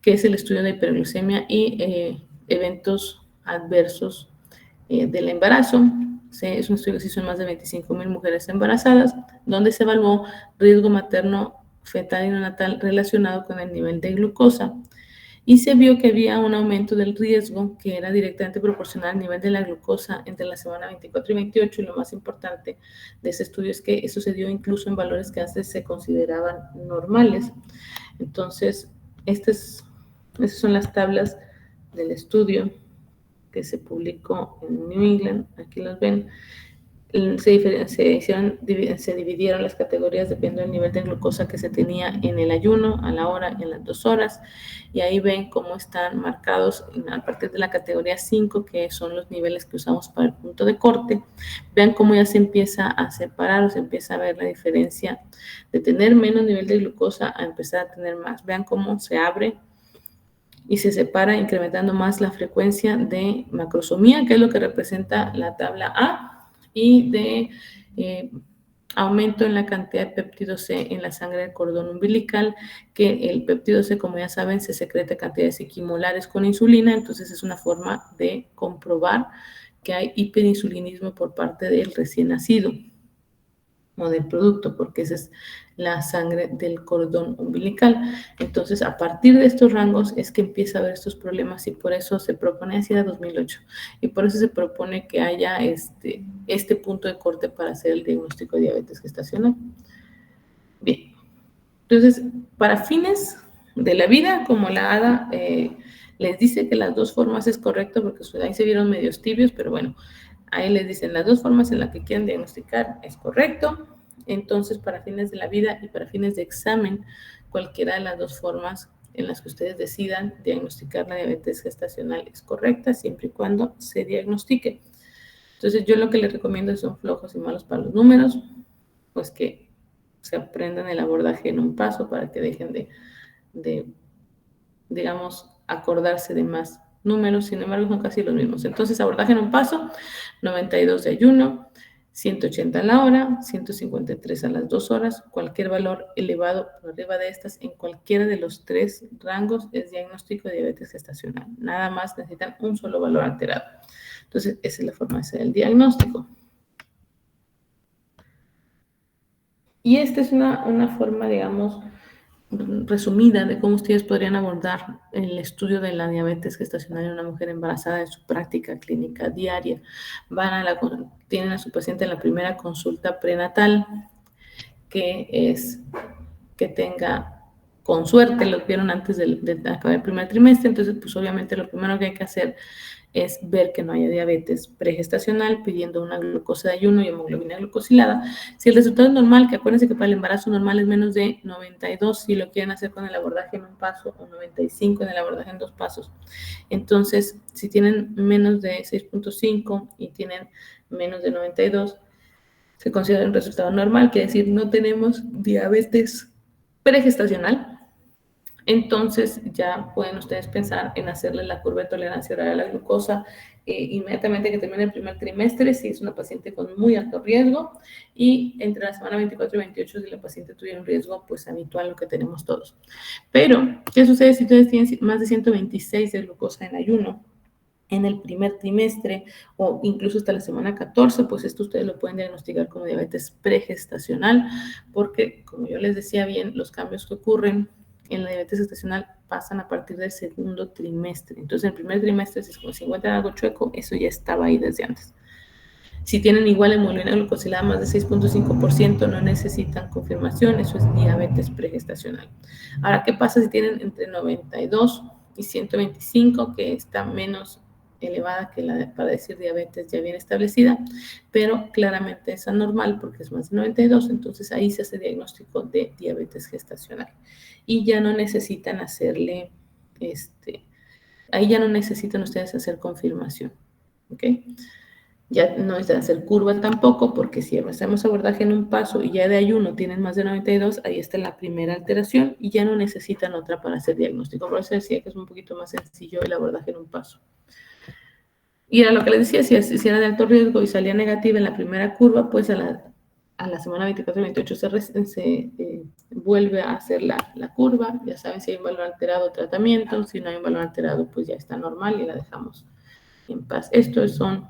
que es el estudio de hiperglucemia y eventos adversos del embarazo. Es un estudio que se hizo en más de 25,000 mujeres embarazadas, donde se evaluó riesgo materno, fetal y neonatal relacionado con el nivel de glucosa. Y se vio que había un aumento del riesgo que era directamente proporcional al nivel de la glucosa entre la semana 24 y 28, y lo más importante de ese estudio es que eso se dio incluso en valores que antes se consideraban normales. Entonces, esas son las tablas del estudio que se publicó en New England, aquí los ven. Se dividieron las categorías dependiendo del nivel de glucosa que se tenía en el ayuno, a la hora y en las 2 horas, y ahí ven cómo están marcados a partir de la categoría 5, que son los niveles que usamos para el punto de corte. Vean cómo ya se empieza a separar o se empieza a ver la diferencia de tener menos nivel de glucosa a empezar a tener más. Vean cómo se abre y se separa, incrementando más la frecuencia de macrosomía, que es lo que representa la tabla A, y de aumento en la cantidad de péptido C en la sangre del cordón umbilical, que el péptido C, como ya saben, se secreta cantidades equimolares con insulina. Entonces es una forma de comprobar que hay hiperinsulinismo por parte del recién nacido o del producto, porque esa es la sangre del cordón umbilical. Entonces, a partir de estos rangos es que empieza a haber estos problemas, y por eso se propone, así era 2008, y por eso se propone que haya este punto de corte para hacer el diagnóstico de diabetes gestacional. Bien, entonces, para fines de la vida, como la ADA les dice que las 2 formas es correcto, porque ahí se vieron medios tibios, pero bueno, ahí les dicen las 2 formas en las que quieren diagnosticar es correcto. Entonces, para fines de la vida y para fines de examen, cualquiera de las 2 formas en las que ustedes decidan diagnosticar la diabetes gestacional es correcta, siempre y cuando se diagnostique. Entonces, yo lo que les recomiendo son flojos y malos para los números, pues que se aprendan el abordaje en un paso para que dejen de digamos, acordarse de más números. Sin embargo, son casi los mismos. Entonces, abordaje en un paso, 92 de ayuno, 180 a la hora, 153 a las 2 horas. Cualquier valor elevado por arriba de estas en cualquiera de los 3 rangos es diagnóstico de diabetes gestacional. Nada más necesitan un solo valor alterado. Entonces, esa es la forma de hacer el diagnóstico. Y esta es una forma, digamos, resumida de cómo ustedes podrían abordar el estudio de la diabetes gestacional en una mujer embarazada en su práctica clínica diaria. Tienen a su paciente en la primera consulta prenatal, que es que tenga, con suerte, lo vieron antes de acabar el primer trimestre. Entonces, pues obviamente lo primero que hay que hacer es ver que no haya diabetes pregestacional, pidiendo una glucosa de ayuno y hemoglobina glucosilada. Si el resultado es normal, que acuérdense que para el embarazo normal es menos de 92, si lo quieren hacer con el abordaje en un paso, o 95 en el abordaje en 2 pasos. Entonces, si tienen menos de 6.5 y tienen menos de 92, se considera un resultado normal, quiere decir no tenemos diabetes pregestacional. entonces ya pueden ustedes pensar en hacerle la curva de tolerancia oral a la glucosa inmediatamente que termine el primer trimestre, si es una paciente con muy alto riesgo, y entre la semana 24 y 28 si la paciente tuviera un riesgo pues habitual, lo que tenemos todos. Pero, ¿qué sucede si ustedes tienen más de 126 de glucosa en ayuno en el primer trimestre o incluso hasta la semana 14? Pues esto ustedes lo pueden diagnosticar como diabetes pregestacional, porque como yo les decía bien, los cambios que ocurren en la diabetes gestacional pasan a partir del segundo trimestre. Entonces, en el primer trimestre, si se encuentran algo chueco, eso ya estaba ahí desde antes. Si tienen igual hemoglobina glucosilada más de 6.5%, no necesitan confirmación, eso es diabetes pregestacional. Ahora, ¿qué pasa si tienen entre 92 y 125, que está menos elevada que la para decir diabetes ya bien establecida, pero claramente es anormal porque es más de 92, entonces ahí se hace diagnóstico de diabetes gestacional y ya no necesitan hacerle, ahí ya no necesitan ustedes hacer confirmación, ¿ok? Ya no necesitan hacer curva tampoco, porque si hacemos abordaje en un paso y ya de ayuno tienen más de 92, ahí está la primera alteración y ya no necesitan otra para hacer diagnóstico. Por eso decía que es un poquito más sencillo el abordaje en un paso. Y era lo que les decía, si era de alto riesgo y salía negativa en la primera curva, pues a la semana 24 y 28 se vuelve a hacer la curva. Ya saben, si hay un valor alterado, tratamiento. Si no hay un valor alterado, pues ya está normal y la dejamos en paz. Estos son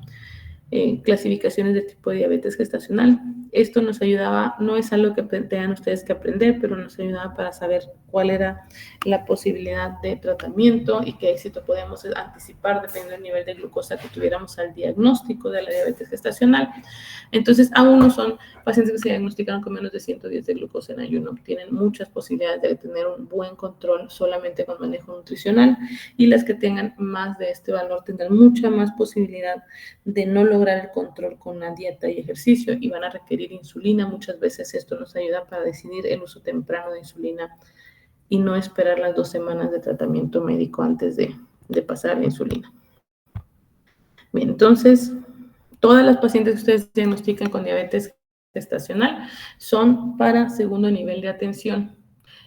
clasificaciones de tipo de diabetes gestacional. Esto nos ayudaba, no es algo que tengan ustedes que aprender, pero nos ayudaba para saber cuál era la posibilidad de tratamiento y qué éxito podíamos anticipar dependiendo del nivel de glucosa que tuviéramos al diagnóstico de la diabetes gestacional. Entonces, aún no son pacientes que se diagnosticaron con menos de 110 de glucosa en ayuno. Tienen muchas posibilidades de tener un buen control solamente con manejo nutricional, y las que tengan más de este valor tendrán mucha más posibilidad de no lograr el control con una dieta y ejercicio y van a requerir insulina. Muchas veces esto nos ayuda para decidir el uso temprano de insulina y no esperar las 2 semanas de tratamiento médico antes de pasar a la insulina. Bien, entonces, todas las pacientes que ustedes diagnostican con diabetes gestacional son para segundo nivel de atención.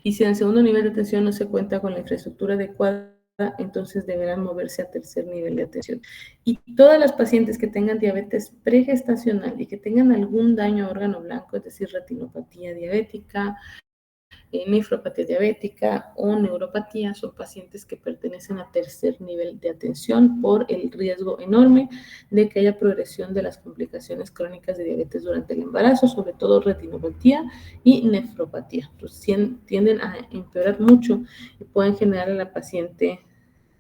Y si en el segundo nivel de atención no se cuenta con la infraestructura adecuada, entonces deberán moverse a tercer nivel de atención. Y todas las pacientes que tengan diabetes pregestacional y que tengan algún daño a órgano blanco, es decir, retinopatía diabética, nefropatía diabética o neuropatía, son pacientes que pertenecen a tercer nivel de atención por el riesgo enorme de que haya progresión de las complicaciones crónicas de diabetes durante el embarazo, sobre todo retinopatía y nefropatía. Entonces tienden a empeorar mucho y pueden generar a la paciente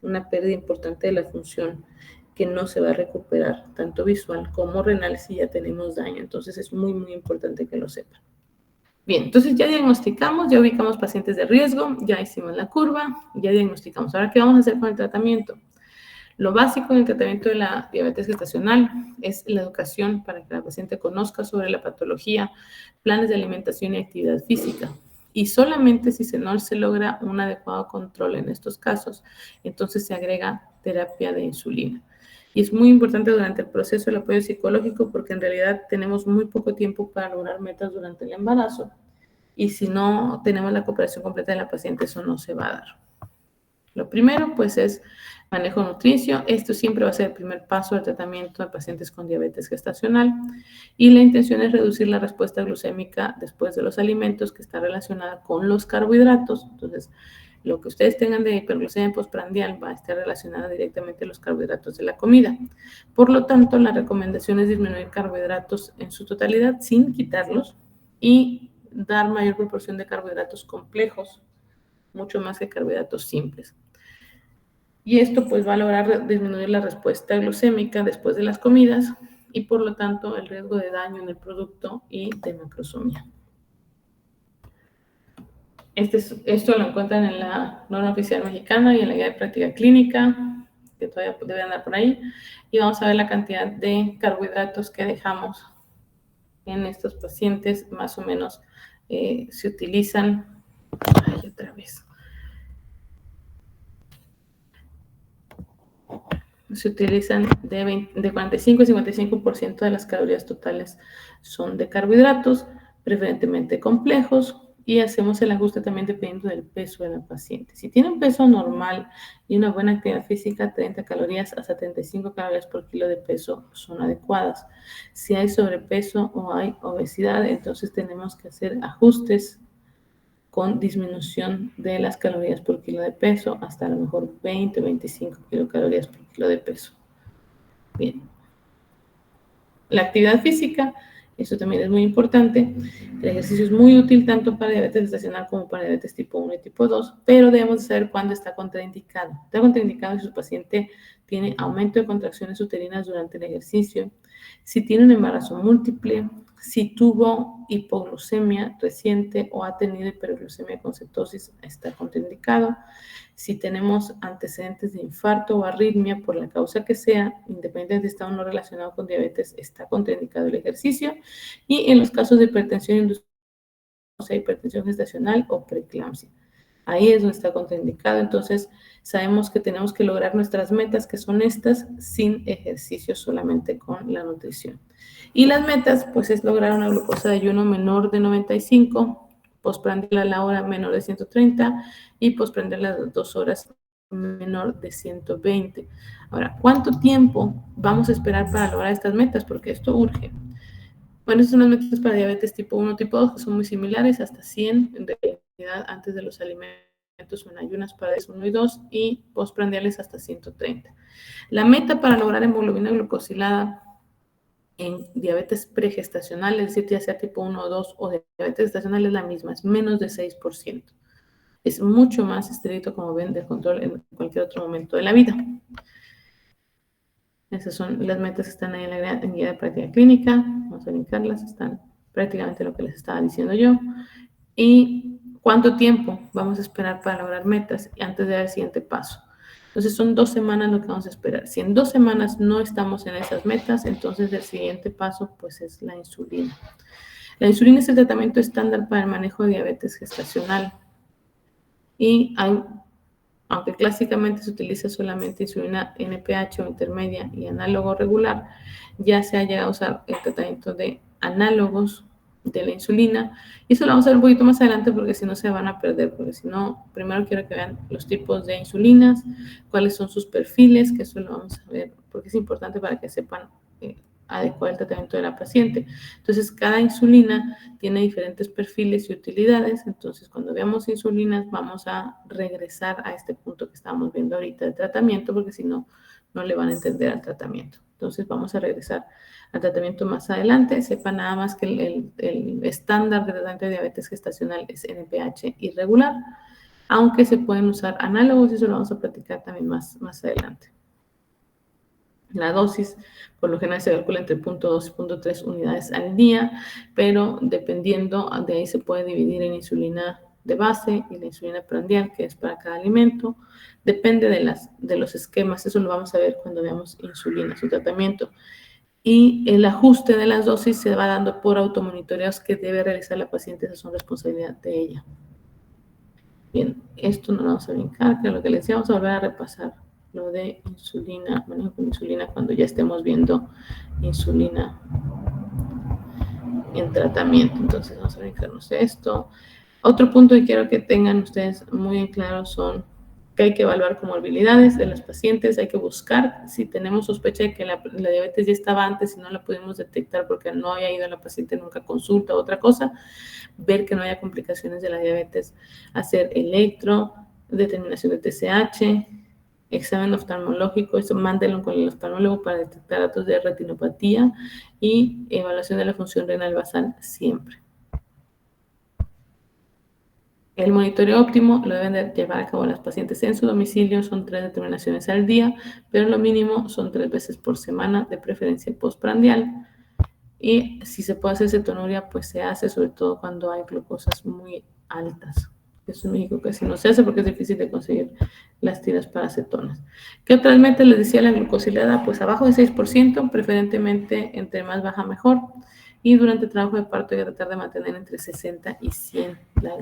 una pérdida importante de la función que no se va a recuperar, tanto visual como renal, si ya tenemos daño. Entonces es muy, muy importante que lo sepan. Bien, entonces ya diagnosticamos, ya ubicamos pacientes de riesgo, ya hicimos la curva, ya diagnosticamos. Ahora, ¿qué vamos a hacer con el tratamiento? Lo básico en el tratamiento de la diabetes gestacional es la educación para que la paciente conozca sobre la patología, planes de alimentación y actividad física. Y solamente si no se logra un adecuado control en estos casos, entonces se agrega terapia de insulina. Y es muy importante durante el proceso el apoyo psicológico, porque en realidad tenemos muy poco tiempo para lograr metas durante el embarazo. Y si no tenemos la cooperación completa de la paciente, eso no se va a dar. Lo primero, pues, es manejo nutricio. Esto siempre va a ser el primer paso del tratamiento de pacientes con diabetes gestacional. Y la intención es reducir la respuesta glucémica después de los alimentos, que está relacionada con los carbohidratos. Entonces, lo que ustedes tengan de hiperglucemia postprandial va a estar relacionado directamente a los carbohidratos de la comida. Por lo tanto, la recomendación es disminuir carbohidratos en su totalidad sin quitarlos y dar mayor proporción de carbohidratos complejos, mucho más que carbohidratos simples. Y esto pues va a lograr disminuir la respuesta glucémica después de las comidas y por lo tanto el riesgo de daño en el producto y de macrosomía. Esto lo encuentran en la norma oficial mexicana y en la guía de práctica clínica, que todavía debe andar por ahí. Y vamos a ver la cantidad de carbohidratos que dejamos en estos pacientes. Más o menos se utilizan. Ay, otra vez. Se utilizan de 45 a 55% de las calorías totales son de carbohidratos, preferentemente complejos, y hacemos el ajuste también dependiendo del peso de la paciente. Si tiene un peso normal y una buena actividad física, 30 calorías a 75 calorías por kilo de peso son adecuadas. Si hay sobrepeso o hay obesidad, entonces tenemos que hacer ajustes con disminución de las calorías por kilo de peso hasta a lo mejor 20 o 25 kilocalorías por kilo de peso. Bien. La actividad física, eso también es muy importante. El ejercicio es muy útil tanto para diabetes gestacional como para diabetes tipo 1 y tipo 2, pero debemos saber cuándo está contraindicado. Está contraindicado si su paciente tiene aumento de contracciones uterinas durante el ejercicio, si tiene un embarazo múltiple, si tuvo hipoglucemia reciente o ha tenido hiperglucemia con cetosis, está contraindicado. Si tenemos antecedentes de infarto o arritmia por la causa que sea, independientemente de estar o no relacionado con diabetes, está contraindicado el ejercicio. Y en los casos de hipertensión inducida, o sea, hipertensión gestacional o preeclampsia, ahí es donde está contraindicado. Entonces, sabemos que tenemos que lograr nuestras metas, que son estas, sin ejercicio, solamente con la nutrición. Y las metas, pues, es lograr una glucosa de ayuno menor de 95, postprandial a la hora menor de 130 y postprandial a las 2 horas menor de 120. Ahora, ¿cuánto tiempo vamos a esperar para lograr estas metas? Porque esto urge. Bueno, estas son las metas para diabetes tipo 1, tipo 2, que son muy similares, hasta 100 en realidad antes de los alimentos o en ayunas para 1 y 2 y postprandiales hasta 130. La meta para lograr hemoglobina glucosilada en diabetes pregestacional, es decir, ya sea tipo 1 o 2 o diabetes gestacional, es la misma, es menos de 6%. Es mucho más estricto, como ven, del control en cualquier otro momento de la vida. Esas son las metas que están ahí en guía de práctica clínica. Vamos a brincarlas, están prácticamente lo que les estaba diciendo yo. ¿Y cuánto tiempo vamos a esperar para lograr metas antes de dar el siguiente paso? Entonces son 2 semanas lo que vamos a esperar. Si en 2 semanas no estamos en esas metas, entonces el siguiente paso pues es la insulina. La insulina es el tratamiento estándar para el manejo de diabetes gestacional. Y aunque clásicamente se utiliza solamente insulina NPH o intermedia y análogo regular, ya se ha llegado a usar el tratamiento de análogos de la insulina. Y eso lo vamos a ver un poquito más adelante porque si no se van a perder, porque si no, primero quiero que vean los tipos de insulinas, cuáles son sus perfiles, que eso lo vamos a ver porque es importante para que sepan adecuar el tratamiento de la paciente. Entonces, cada insulina tiene diferentes perfiles y utilidades. Entonces, cuando veamos insulinas, vamos a regresar a este punto que estábamos viendo ahorita de tratamiento, porque si no, no le van a entender al tratamiento. Entonces, vamos a regresar al tratamiento más adelante. Sepan nada más que el estándar de tratamiento de diabetes gestacional es NPH irregular, aunque se pueden usar análogos, y eso lo vamos a platicar también más adelante. La dosis, por lo general, se calcula entre 0.2 y 0.3 unidades al día, pero dependiendo, de ahí se puede dividir en insulina de base y la insulina prandial, que es para cada alimento. Depende de los esquemas, eso lo vamos a ver cuando veamos insulina, su tratamiento. Y el ajuste de las dosis se va dando por automonitoreos que debe realizar la paciente, esa son responsabilidad de ella. Bien, esto no lo vamos a brincar, que es lo que les decía, vamos a volver a repasar lo de insulina, manejo con insulina cuando ya estemos viendo insulina en tratamiento. Entonces vamos a brincarnos esto. Otro punto que quiero que tengan ustedes muy en claro son que hay que evaluar comorbilidades de los pacientes, hay que buscar si tenemos sospecha de que la diabetes ya estaba antes y no la pudimos detectar porque no había ido a la paciente nunca a consulta o otra cosa, ver que no haya complicaciones de la diabetes, hacer electro, determinación de TSH, examen oftalmológico, eso mándenlo con el oftalmólogo para detectar datos de retinopatía y evaluación de la función renal basal siempre. El monitoreo óptimo lo deben de llevar a cabo las pacientes en su domicilio, son 3 determinaciones al día, pero lo mínimo son 3 veces por semana, de preferencia postprandial. Y si se puede hacer cetonuria, pues se hace, sobre todo cuando hay glucosas muy altas. Eso en México casi no se hace porque es difícil de conseguir las tiras para cetonas. ¿Qué otras metas les decía la glucosilada? Pues abajo de 6%, preferentemente entre más baja mejor. Y durante el trabajo de parto hay que tratar de mantener entre 60 y 100 la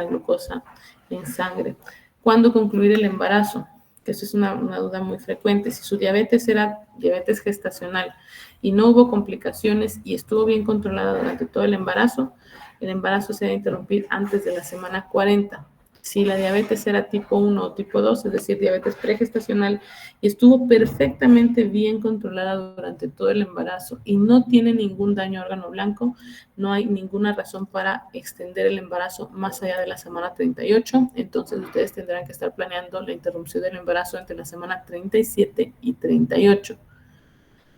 glucosa en sangre. ¿Cuándo concluir el embarazo? que eso es una duda muy frecuente. Si su diabetes era diabetes gestacional y no hubo complicaciones y estuvo bien controlada durante todo el embarazo se debe interrumpir antes de la semana 40. Si la diabetes era tipo 1 o tipo 2, es decir, diabetes pregestacional, y estuvo perfectamente bien controlada durante todo el embarazo y no tiene ningún daño a órgano blanco, no hay ninguna razón para extender el embarazo más allá de la semana 38. Entonces, ustedes tendrán que estar planeando la interrupción del embarazo entre la semana 37 y 38.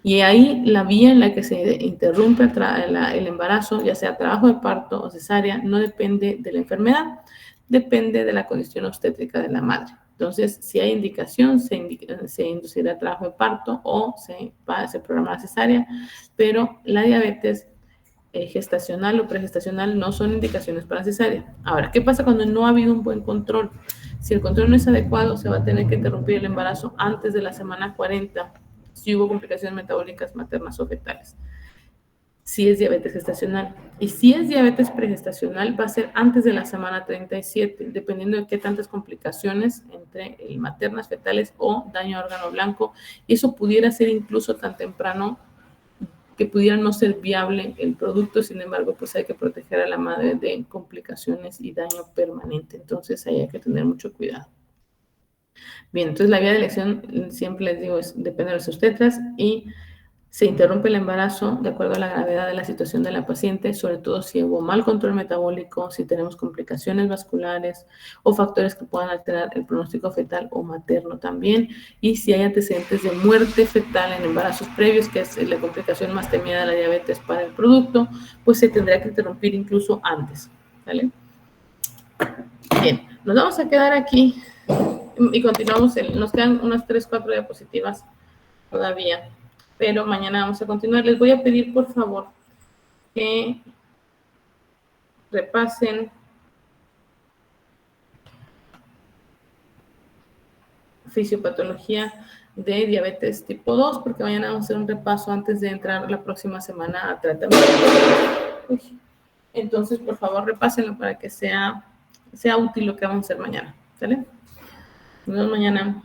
Y ahí la vía en la que se interrumpe el embarazo, ya sea trabajo de parto o cesárea, no depende de la enfermedad, depende de la condición obstétrica de la madre. Entonces, si hay indicación, se inducirá trabajo de parto o se programa la cesárea, pero la diabetes gestacional o pregestacional no son indicaciones para cesárea. Ahora, ¿qué pasa cuando no ha habido un buen control? Si el control no es adecuado, se va a tener que interrumpir el embarazo antes de la semana 40 si hubo complicaciones metabólicas maternas o fetales. Si es diabetes gestacional. Y si es diabetes pregestacional, va a ser antes de la semana 37, dependiendo de qué tantas complicaciones entre maternas, fetales o daño a órgano blanco. Y eso pudiera ser incluso tan temprano que pudiera no ser viable el producto, sin embargo, pues hay que proteger a la madre de complicaciones y daño permanente. Entonces, ahí hay que tener mucho cuidado. Bien, entonces la vía de elección, siempre les digo, depende de los obstetras y se interrumpe el embarazo de acuerdo a la gravedad de la situación de la paciente, sobre todo si hubo mal control metabólico, si tenemos complicaciones vasculares o factores que puedan alterar el pronóstico fetal o materno también, y si hay antecedentes de muerte fetal en embarazos previos, que es la complicación más temida de la diabetes para el producto, pues se tendrá que interrumpir incluso antes, ¿vale? Bien, nos vamos a quedar aquí y continuamos, nos quedan unas 3-4 diapositivas todavía, pero mañana vamos a continuar. Les voy a pedir, por favor, que repasen fisiopatología de diabetes tipo 2, porque mañana vamos a hacer un repaso antes de entrar la próxima semana a tratamiento. Entonces, por favor, repásenlo para que sea útil lo que vamos a hacer mañana, ¿sale? Nos vemos mañana.